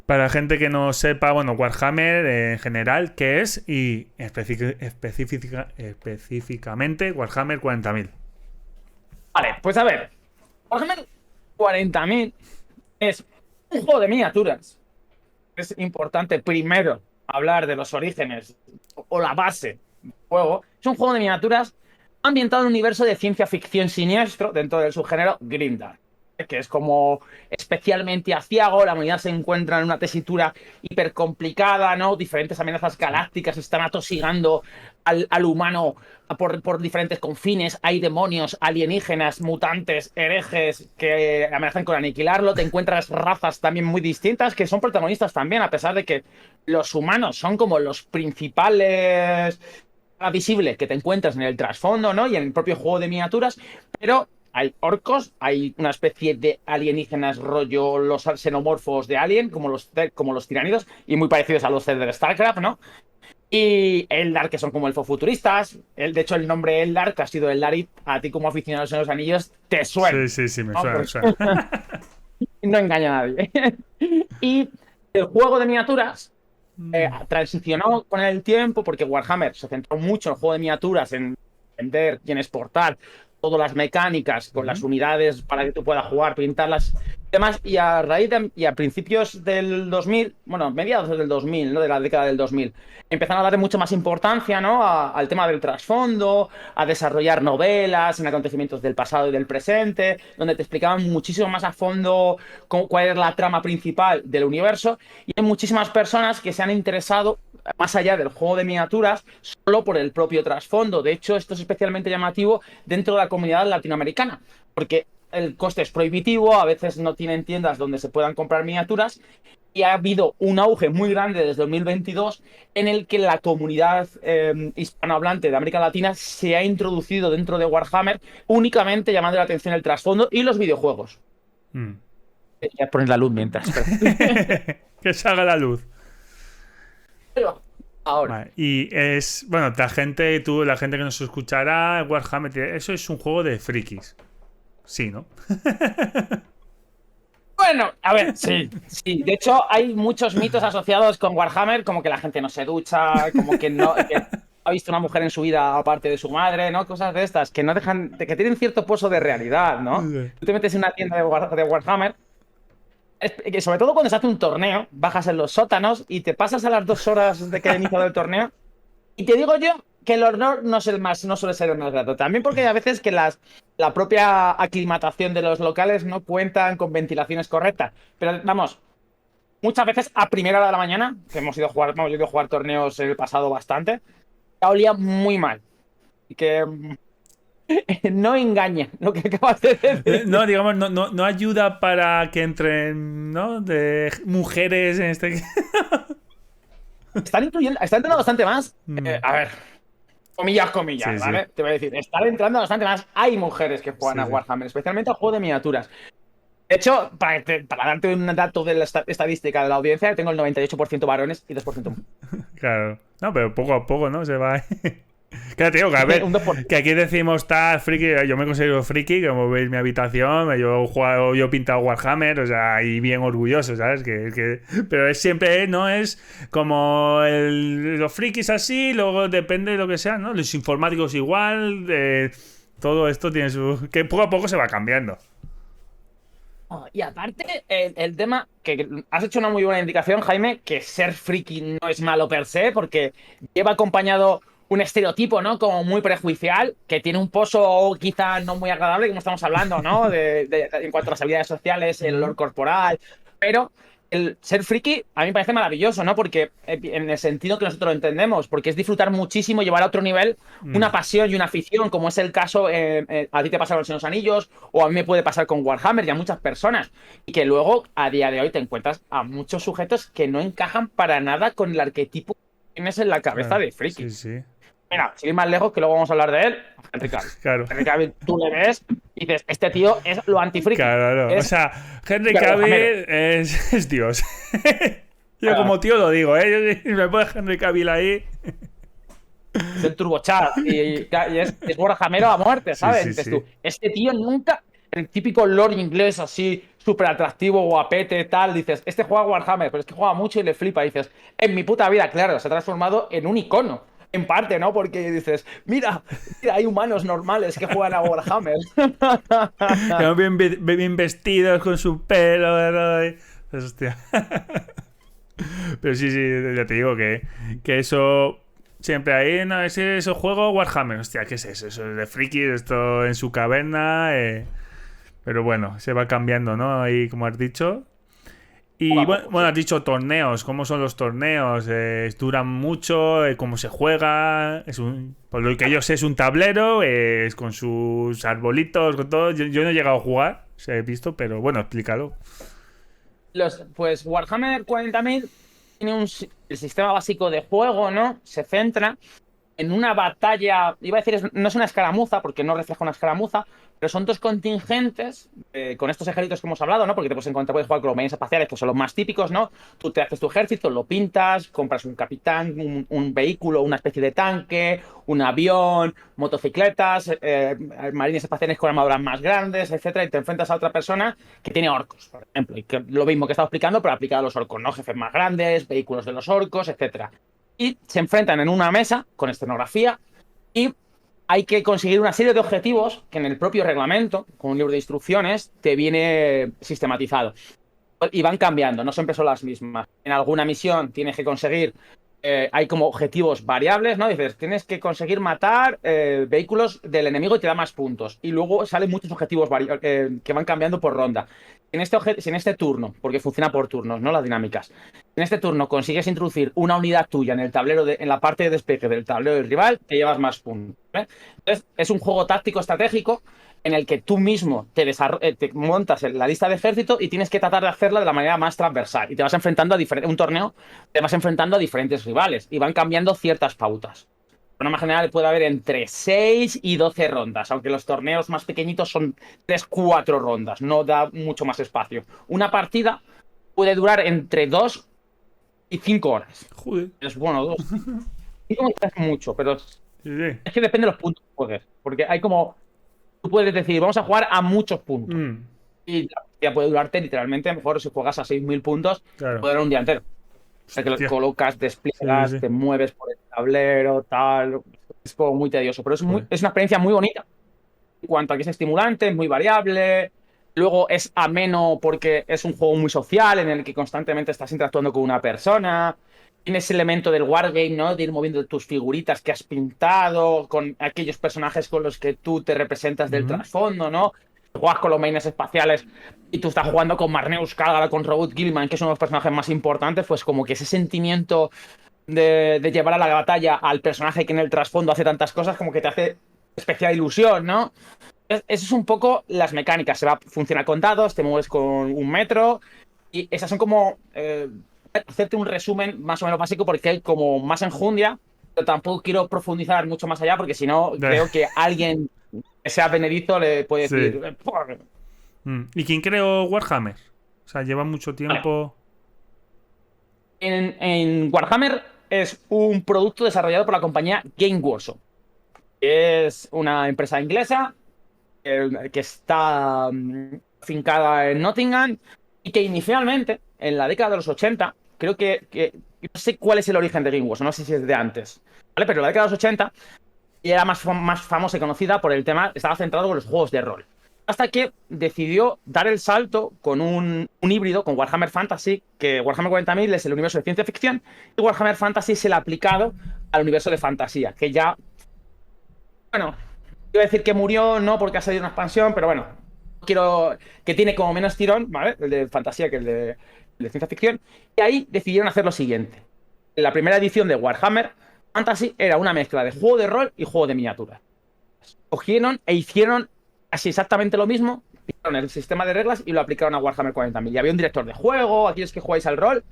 Para gente que no sepa, bueno, Warhammer en general, ¿qué es? Y específicamente Warhammer 40.000. Vale, pues a ver, Warhammer 40.000 es un juego de miniaturas. Es importante primero hablar de los orígenes o la base del juego. Es un juego de miniaturas ambientado en un universo de ciencia ficción siniestro dentro del subgénero Grimdark, que es como especialmente aciago. La humanidad se encuentra en una tesitura hiper complicada, ¿no? Diferentes amenazas galácticas están atosigando al humano por diferentes confines. Hay demonios, alienígenas, mutantes, herejes que amenazan con aniquilarlo. Te encuentras razas también muy distintas que son protagonistas también, a pesar de que los humanos son como los principales visible que te encuentras en el trasfondo, ¿no? Y en el propio juego de miniaturas, pero hay orcos, hay una especie de alienígenas rollo los xenomorfos de Alien, como los tiránidos, y muy parecidos a los de StarCraft, ¿no? Y Eldar, que son como elfos futuristas. De hecho, el nombre Eldar, que ha sido Eldarit, a ti como aficionado a los anillos, te suena, Sí, sí, sí, me ¿no? suena, me Porque suena. no engaña a nadie. Y el juego de miniaturas transicionó con el tiempo porque Warhammer se centró mucho en el juego de miniaturas, en vender y en exportar todas las mecánicas con las Ujú. unidades para que tú puedas jugar, pintarlas y demás. Y a principios del 2000, bueno, mediados del 2000, ¿no? De la década del 2000, empezaron a darle mucha más importancia, ¿no? Al tema del trasfondo, a desarrollar novelas en acontecimientos del pasado y del presente, donde te explicaban muchísimo más a fondo cuál es la trama principal del universo. Y hay muchísimas personas que se han interesado más allá del juego de miniaturas solo por el propio trasfondo. De hecho, esto es especialmente llamativo dentro de la comunidad latinoamericana, porque el coste es prohibitivo, a veces no tienen tiendas donde se puedan comprar miniaturas, y ha habido un auge muy grande desde 2022 en el que la comunidad hispanohablante de América Latina se ha introducido dentro de Warhammer, únicamente llamando la atención el trasfondo y los videojuegos. Mm. Voy a poner la luz mientras, espera. Que salga la luz. Pero ahora, Vale. Y es, bueno, la gente, tú, la gente que nos escuchará, Warhammer, eso es un juego de frikis. Sí, ¿no? bueno, a ver, sí, sí. De hecho, hay muchos mitos asociados con Warhammer, como que la gente no se ducha, como que no que ha visto una mujer en su vida aparte de su madre, ¿no? Cosas de estas que no dejan, que tienen cierto pozo de realidad, ¿no? Tú te metes en una tienda de Warhammer, que sobre todo cuando se hace un torneo, bajas en los sótanos y te pasas a las 2 horas de que haya iniciado el torneo. Y te digo yo que el horror no es el más, no suele ser el más grato. También porque hay a veces que la propia aclimatación de los locales no cuentan con ventilaciones correctas. Pero vamos, muchas veces a primera hora de la mañana, que hemos ido a jugar, vamos, yo he ido a jugar torneos en el pasado bastante, ya olía muy mal. Y que no engaña lo que acabas de decir. No, digamos, no ayuda para que entren, ¿no? De mujeres en este. Están entrando bastante más. Mm. A ver, comillas, comillas, Sí, sí. ¿vale? Te voy a decir, están entrando bastante más. Hay mujeres que juegan Sí, a sí. Warhammer, especialmente al juego de miniaturas. De hecho, para darte un dato de la estadística de la audiencia, tengo el 98% varones y 2% mujeres. Claro. No, pero poco a poco, ¿no? Se va. Claro, tío, que a ver, Un 2%. que aquí decimos tal friki, yo me considero friki, como veis mi habitación, yo he jugado, yo he pintado Warhammer, o sea, y bien orgulloso, ¿sabes? Pero es siempre, no es como los frikis así, luego depende de lo que sea, ¿no? Los informáticos igual, todo esto tiene su. Que poco a poco se va cambiando. Oh, y aparte, el tema, que has hecho una muy buena indicación, Jaime, que ser friki no es malo per se, porque lleva acompañado un estereotipo, ¿no? Como muy prejuicial, que tiene un pozo quizá no muy agradable, como estamos hablando, ¿no? En cuanto a las habilidades sociales, el olor corporal, pero el ser friki a mí me parece maravilloso, ¿no? Porque en el sentido que nosotros lo entendemos, porque es disfrutar muchísimo, llevar a otro nivel una Mm, pasión y una afición, como es el caso, a ti te pasa con los Anillos, o a mí me puede pasar con Warhammer y a muchas personas. Y que luego, a día de hoy, te encuentras a muchos sujetos que no encajan para nada con el arquetipo que tienes en la cabeza claro, de sí, friki. sí, Mira, sin ir más lejos, que luego vamos a hablar de él, Henry Cavill. claro. Henry Cavill, tú le ves y dices, este tío es lo antifriki, Claro, o es sea, Henry super Warhamero. Cavill es Dios. Yo Ah, como tío lo digo, ¿eh? Si me pones Henry Cavill ahí. es el turbochat y es Warhamero a muerte, Sí, ¿sabes? sí, Dices sí. tú, este tío nunca, el típico lore inglés así, súper atractivo, guapete, tal. Dices, este juega Warhammer, pero es que juega mucho y le flipa. Dices, en mi puta vida, claro, se ha transformado en un icono. En parte, ¿no? Porque dices, mira, hay humanos normales que juegan a Warhammer. Que van bien vestidos con su pelo, ¿verdad? Hostia. Pero sí, ya te digo que eso siempre ahí, no, esos juegos Warhammer, hostia, ¿qué es eso? Eso es de friki, esto en su caverna, pero bueno, se va cambiando, ¿no? Ahí, como has dicho. Y bueno, has dicho torneos, ¿cómo son los torneos? ¿Duran mucho? ¿Cómo se juega? Por lo que yo sé, es un tablero, es con sus arbolitos, con todo. Yo no he llegado a jugar, se he visto, pero bueno, explícalo. Pues Warhammer 40.000 tiene el sistema básico de juego, ¿no? Se centra en una batalla, iba a decir, no es una escaramuza, porque no refleja una escaramuza, pero son dos contingentes con estos ejércitos que hemos hablado, ¿no? Porque te puedes encontrar, puedes jugar con los marines espaciales, que son los más típicos, ¿no? Tú te haces tu ejército, lo pintas, compras un capitán, un vehículo, una especie de tanque, un avión, motocicletas, marines espaciales con armaduras más grandes, etcétera, y te enfrentas a otra persona que tiene orcos, por ejemplo, y que lo mismo que he estado explicando, pero aplicado a los orcos, ¿no? Jefes más grandes, vehículos de los orcos, etcétera. Y se enfrentan en una mesa con escenografía y hay que conseguir una serie de objetivos que en el propio reglamento, con un libro de instrucciones, te viene sistematizado. Y van cambiando, no siempre son las mismas. En alguna misión tienes que conseguir, hay como objetivos variables, ¿no? Dices, tienes que conseguir matar vehículos del enemigo y te da más puntos. Y luego salen muchos objetivos que van cambiando por ronda. Si en este turno, porque funciona por turnos, ¿no? Las dinámicas. En este turno consigues introducir una unidad tuya en el tablero, en la parte de despeje del tablero del rival, te llevas más puntos. Entonces, es un juego táctico estratégico en el que tú mismo te montas la lista de ejército y tienes que tratar de hacerla de la manera más transversal. Y te vas enfrentando a un torneo, te vas enfrentando a diferentes rivales y van cambiando ciertas pautas. De norma general puede haber entre 6 y 12 rondas, aunque los torneos más pequeñitos son 3-4 rondas, no da mucho más espacio. Una partida puede durar entre 2 y 5 horas. Joder. Es bueno, 2. 5 es mucho, pero Sí. es que depende de los puntos que juegues. Porque hay como. Tú puedes decir, vamos a jugar a muchos puntos. Y la partida puede durarte literalmente, a lo mejor si juegas a 6.000 puntos, Claro. puede durar un día entero. O sea, que lo colocas, despliegas, Sí. te mueves por el tablero, tal. Es como muy tedioso, pero es una experiencia muy bonita. En cuanto a que es estimulante, es muy variable. Luego es ameno porque es un juego muy social en el que constantemente estás interactuando con una persona. Tienes ese elemento del wargame, ¿no? De ir moviendo tus figuritas que has pintado, con aquellos personajes con los que tú te representas del trasfondo, ¿no? Juegas con los marines espaciales y tú estás jugando con Marneus Calgar, con Robot Gilman, que son los personajes más importantes, pues como que ese sentimiento de llevar a la batalla al personaje que en el trasfondo hace tantas cosas, como que te hace especial ilusión, ¿no? Eso es un poco las mecánicas. Funciona con dados, te mueves con un metro y esas son como hacerte un resumen más o menos básico porque hay como más enjundia, pero tampoco quiero profundizar mucho más allá porque si no creo que alguien que sea benedito le puede decir ¿Y quién creó Warhammer? O sea, lleva mucho tiempo. En Warhammer es un producto desarrollado por la compañía Game Workshop. Es una empresa inglesa que está afincada en Nottingham y que inicialmente, en la década de los 80, creo que no sé cuál es el origen de Game Workshop, no sé si es de antes, ¿vale? Pero en la década de los 80 era más famosa y conocida por el tema, estaba centrado en los juegos de rol. Hasta que decidió dar el salto con un híbrido, con Warhammer Fantasy, que Warhammer 40.000 es el universo de ciencia ficción, y Warhammer Fantasy es el aplicado al universo de fantasía, que ya, bueno, iba a decir que murió, no porque ha salido una expansión, pero bueno, quiero que tiene como menos tirón, ¿vale? El de fantasía que el de ciencia ficción. Y ahí decidieron hacer lo siguiente. La primera edición de Warhammer Fantasy era una mezcla de juego de rol y juego de miniaturas. Cogieron e hicieron así exactamente lo mismo, hicieron el sistema de reglas y lo aplicaron a Warhammer 40.000. Y había un director de juego, aquellos que jugáis al rol.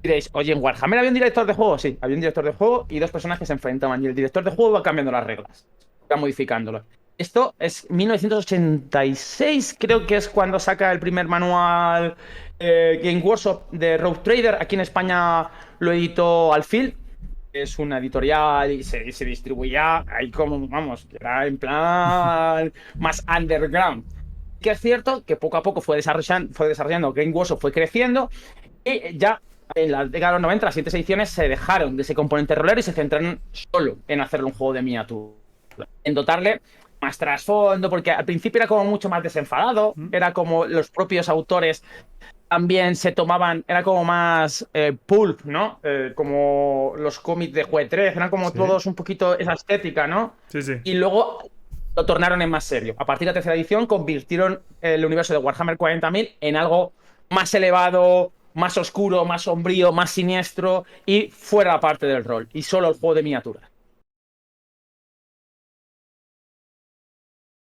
Diréis, oye, ¿en Warhammer había un director de juego? Sí, había un director de juego y dos personas que se enfrentaban. Y el director de juego iba cambiando las reglas, iba modificándolo. Esto es 1986, creo que es cuando saca el primer manual Game Workshop de Rogue Trader. Aquí en España lo editó Alfil. Es una editorial y se distribuía ahí como, vamos, que era en plan más underground. que es cierto que poco a poco fue desarrollando Game Workshop, fue creciendo, y ya en la década de los 90, las siguientes ediciones se dejaron de ese componente rolero y se centraron solo en hacerle un juego de miniatura, en dotarle más trasfondo, porque al principio era como mucho más desenfadado, era como los propios autores también se tomaban, era como más pulp, ¿no? Como los cómics de Juez 3, eran como todos un poquito esa estética, ¿no? Sí, sí. Y luego lo tornaron en más serio. A partir de la tercera edición convirtieron el universo de Warhammer 40.000 en algo más elevado, más oscuro, más sombrío, más siniestro y fuera parte del rol. Y solo el juego de miniaturas.